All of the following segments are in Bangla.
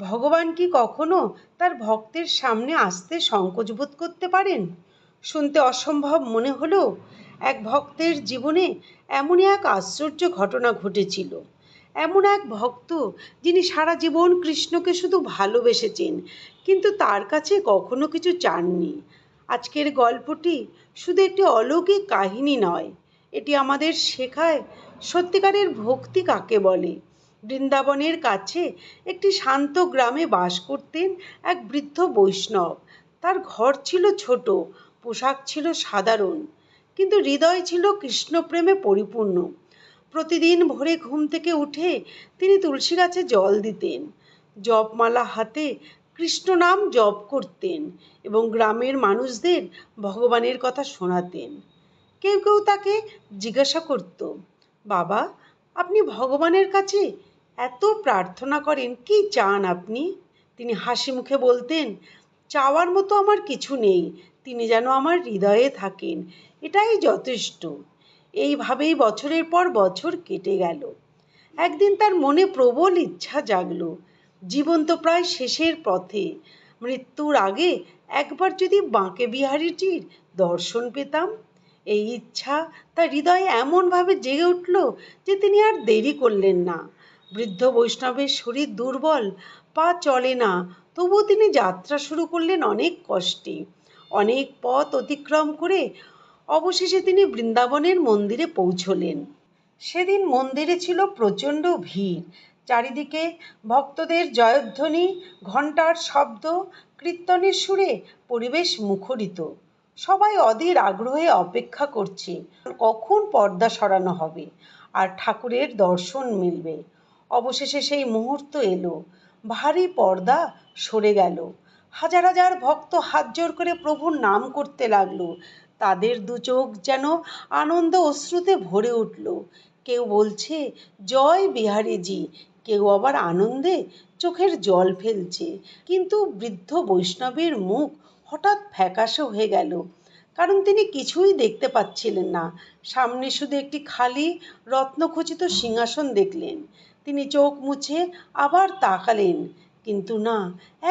ভগবান কি কখনো তার ভক্তের সামনে আসতে সংকোচ বোধ করতে পারেন? শুনতে অসম্ভব মনে হলেও এক ভক্তের জীবনে এমনই এক আশ্চর্য ঘটনা ঘটেছিল। এমন এক ভক্ত যিনি সারা জীবন কৃষ্ণকে শুধু ভালোবেসেছেন, কিন্তু তার কাছে কখনো কিছু চাননি। আজকের গল্পটি শুধু একটি অলৌকিক কাহিনী নয়, এটি আমাদের শেখায় সত্যিকারের ভক্তি কাকে বলে। বৃন্দাবনের কাছে একটি শান্ত গ্রামে বাস করতেন এক বৃদ্ধ বৈষ্ণব। তার ঘর ছিল ছোট, পোশাক ছিল সাধারণ, কিন্তু হৃদয় ছিল কৃষ্ণপ্রেমে পরিপূর্ণ। প্রতিদিন ভোরে ঘুম থেকে উঠে তিনি তুলসী গাছে জল দিতেন, জপমালা হাতে কৃষ্ণ নাম জপ করতেন এবং গ্রামের মানুষদের ভগবানের কথা শোনাতেন। কেউ কেউ তাকে জিজ্ঞাসা করত, বাবা, আপনি ভগবানের কাছে এত প্রার্থনা করেন, কি চান আপনি? তিনি হাসি মুখে বলতেন, চাওয়ার মতো আমার কিছু নেই, তিনি যেন আমার হৃদয়ে থাকেন, এটাই যথেষ্ট। এইভাবেই বছরের পর বছর কেটে গেল। একদিন তার মনে প্রবল ইচ্ছা জাগল, জীবন তো প্রায় শেষের পথে, মৃত্যুর আগে একবার যদি বাঁকে বিহারীজির দর্শন পেতাম। এই ইচ্ছা তার হৃদয়ে এমনভাবে জেগে উঠল যে তিনি আর দেরি করলেন না। বৃদ্ধ বৈষ্ণবের শরীর দুর্বল, পা চলে না, তবুও তিনি যাত্রা শুরু করলেন অনেক কষ্টে। অনেক পথ অতিক্রম করে অবশেষে তিনি বৃন্দাবনের মন্দিরে পৌঁছলেন। সেদিন মন্দিরে ছিল প্রচণ্ড ভিড়। চারিদিকে ভক্তদের জয়ধ্বনি, ঘণ্টার শব্দ, কীর্তনের সুরে পরিবেশ মুখরিত। সবাই অধীর আগ্রহে অপেক্ষা করছে কখন পর্দা সরানো হবে আর ঠাকুরের দর্শন মিলবে। অবশেষে সেই মুহূর্ত এলো। ভারী পর্দা সরে গেল। হাজার হাজার ভক্ত হাত জোড় করে প্রভুর নাম করতে লাগলো। তাদের দু চোখ যেন আনন্দ অশ্রুতে ভরে উঠল। কেউ বলছে জয় বিহারীজি, কেউ আবার আনন্দে চোখের জল ফেলছে। কিন্তু বৃদ্ধ বৈষ্ণবের মুখ হঠাৎ ফ্যাকাশে হয়ে গেল, কারণ তিনি কিছুই দেখতে পাচ্ছিলেন না। সামনে শুধু একটি খালি রত্নখচিত সিংহাসন দেখলেন। তিনি চোখ মুছে আবার তাকালেন, কিন্তু না,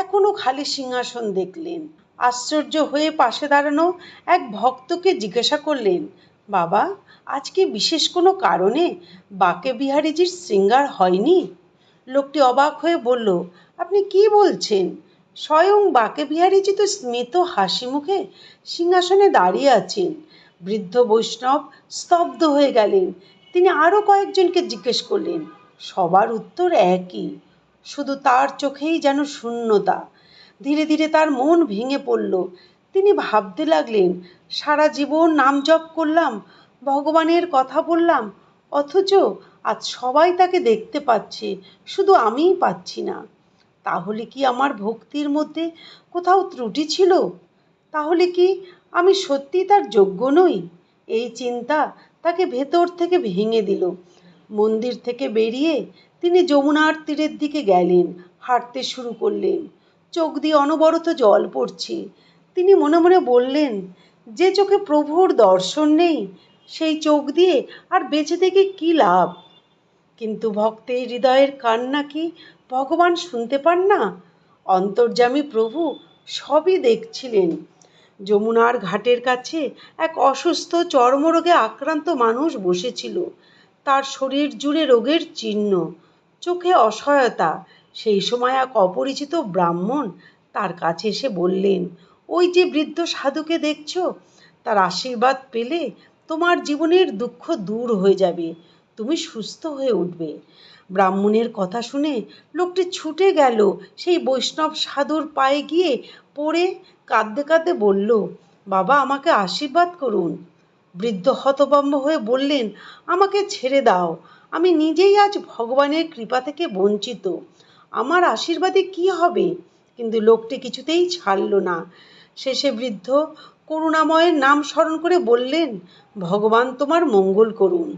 এখনো খালি সিংহাসন দেখলেন। আশ্চর্য হয়ে পাশে দাঁড়ানো এক ভক্তকে জিজ্ঞাসা করলেন, বাবা, আজকে বিশেষ কোনো কারণে বাঁকে বিহারীজির শৃঙ্গার হয়নি? লোকটি অবাক হয়ে বলল, আপনি কি বলছেন? স্বয়ং বাঁকে বিহারীজি তো স্মিত হাসি মুখে সিংহাসনে দাঁড়িয়ে আছেন। বৃদ্ধ বৈষ্ণব স্তব্ধ হয়ে গেলেন। তিনি আরও কয়েকজনকে জিজ্ঞেস করলেন, সবার উত্তর একই, শুধু তার চোখেই যেন শূন্যতা। ধীরে ধীরে তার মন ভেঙে পড়ল। তিনি ভাবতে লাগলেন, সারা জীবন নাম জপ করলাম, ভগবানের কথা বললাম, অথচ আজ সবাই তাকে দেখতে পাচ্ছে, শুধু আমিই পাচ্ছি না। তাহলে কি আমার ভক্তির মধ্যে কোথাও ত্রুটি ছিল? তাহলে কি আমি সত্যিই তার যোগ্য নই? এই চিন্তা তাকে ভেতর থেকে ভেঙে দিল। মন্দির থেকে বেরিয়ে তিনি যমুনার তীরের দিকে গেলেন, হাঁটতে শুরু করলেন। চোখ দিয়ে অনবরত জল পড়ছে। তিনি মনে মনে বললেন, যে চোখে প্রভুর দর্শন নেই, সেই চোখ দিয়ে আর বেঁচে থেকে কী লাভ? কিন্তু ভক্তের হৃদয়ের কান্না কি ভগবান শুনতে পান না? অন্তর্যামী প্রভু সবই দেখছিলেন। যমুনার ঘাটের কাছে এক অসুস্থ চর্মরোগে আক্রান্ত মানুষ বসেছিল। তার শরীর জুড়ে রোগের চিহ্ন, চোখে অসহায়তা। সেই সময় এক অপরিচিত ব্রাহ্মণ তার কাছে এসে বললেন, ওই যে বৃদ্ধ সাধুকে দেখছো, তার আশীর্বাদ পেলে তোমার জীবনের দুঃখ দূর হয়ে যাবে, তুমি সুস্থ হয়ে উঠবে। ব্রাহ্মণের কথা শুনে লোকটি ছুটে গেল সেই বৈষ্ণব সাধুর পায়ে গিয়ে পড়ে কাঁদতে কাঁদতে বলল, বাবা, আমাকে আশীর্বাদ করুন। বৃদ্ধ হতভম্ব হয়ে বললেন, আমাকে ছেড়ে দাও, আমি নিজেই আজ ভগবানের কৃপা থেকে বঞ্চিত, আমার আশীর্বাদে কি হবে? কিন্তু লোকটি কিছুতেই ছাড়ল না। শেষে বৃদ্ধ করুণাময়ের নাম স্মরণ করে বললেন, ভগবান তোমার মঙ্গল করুন।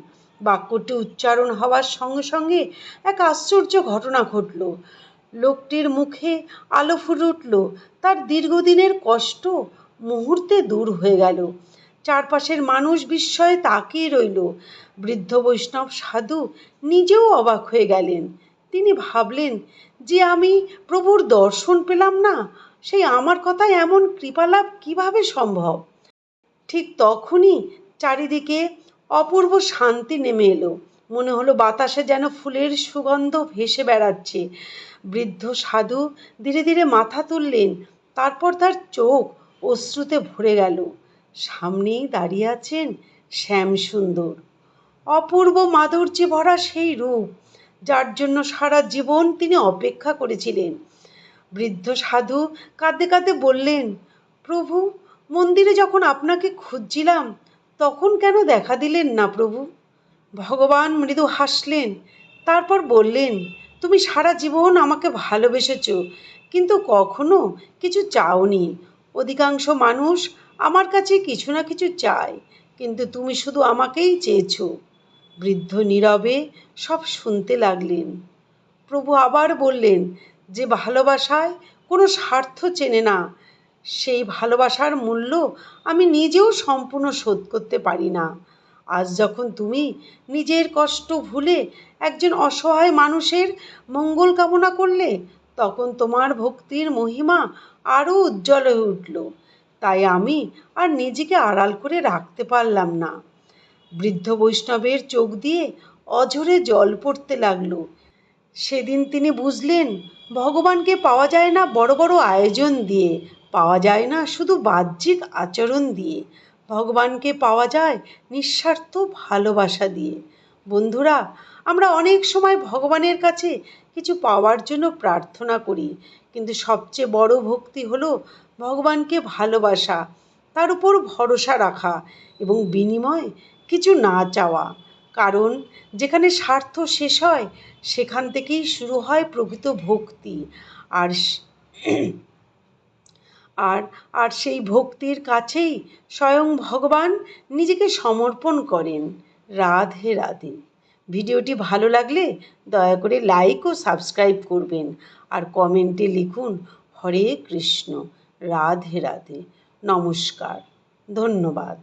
বাক্যটি উচ্চারণ হওয়ার সঙ্গে সঙ্গে এক আশ্চর্য ঘটনা ঘটল। লোকটির মুখে আলো ফুটে উঠল। তার দীর্ঘদিনের কষ্ট মুহূর্তে দূর হয়ে গেল। চারপাশের মানুষ বিস্ময়ে তাকিয়ে রইল। বৃদ্ধ বৈষ্ণব সাধু নিজেও অবাক হয়ে গেলেন। তিনি ভাবলেন যে আমি প্রভুর দর্শন পেলাম না, সেই আমার কথায় এমন কৃপালাভ কিভাবে সম্ভব। ঠিক তখনই চারিদিকে অপূর্ব শান্তি নেমে এলো। মনে হলো বাতাসে যেন ফুলের সুগন্ধ ভেসে বেড়াচ্ছে। বৃদ্ধ সাধু ধীরে ধীরে মাথা তুললেন, তারপর তার চোখ অশ্রুতে ভরে গেল। সামনেই দাঁড়িয়ে আছেন শ্যামসুন্দর, অপূর্ব মাধুর্যে ভরা সেই রূপ যার জন্য সারা জীবন তিনি অপেক্ষা করেছিলেন। বৃদ্ধ সাধু কাঁদতে কাঁদতে বললেন, প্রভু, মন্দিরে যখন আপনাকে খুঁজছিলাম তখন কেন দেখা দিলেন না প্রভু? ভগবান মৃদু হাসলেন, তারপর বললেন, তুমি সারা জীবন আমাকে ভালোবেসেছ, কিন্তু কখনো কিছু চাওনি। অধিকাংশ মানুষ আমার কাছে কিছু না কিছু চায়, কিন্তু তুমি শুধু আমাকেই চেয়েছ। বৃদ্ধ নীরবে সব শুনতে লাগলেন। প্রভু আবার বললেন, যে ভালোবাসায় কোনো স্বার্থ চেনে না, সেই ভালোবাসার মূল্য আমি নিজেও সম্পূর্ণ শোধ করতে পারি না। আজ যখন তুমি নিজের কষ্ট ভুলে একজন অসহায় মানুষের মঙ্গল কামনা করলে, তখন তোমার ভক্তির মহিমা আরও উজ্জ্বল হয়ে উঠল। তাই আমি আর নিজেকে আড়াল করে রাখতে পারলাম না। বৃদ্ধ বৈষ্ণবের চোখ দিয়ে অঝরে জল পড়তে লাগলো। সেদিন তিনি বুঝলেন, ভগবানকে পাওয়া যায় না বড় বড় আয়োজন দিয়ে, পাওয়া যায় না শুধু বাহ্যিক আচরণ দিয়ে, ভগবানকে পাওয়া যায় নিঃস্বার্থ ভালোবাসা দিয়ে। বন্ধুরা, আমরা অনেক সময় ভগবানের কাছে কিছু পাওয়ার জন্য প্রার্থনা করি, কিন্তু সবচেয়ে বড় ভক্তি হলো ভগবানকে ভালোবাসা, তার উপর ভরসা রাখা এবং বিনিময়ে কিছু না চাওয়া। কারণ যেখানে স্বার্থ শেষ হয়, সেখান থেকেই শুরু হয় প্রকৃত ভক্তি। আর আর আর সেই ভক্তির কাছেই স্বয়ং ভগবান নিজেকে সমর্পণ করেন। রাধে রাধে। ভিডিওটি ভালো লাগলে দয়া করে লাইক ও সাবস্ক্রাইব করবেন, আর কমেন্টে লিখুন হরে কৃষ্ণ। রাধে রাধে। নমস্কার। ধন্যবাদ।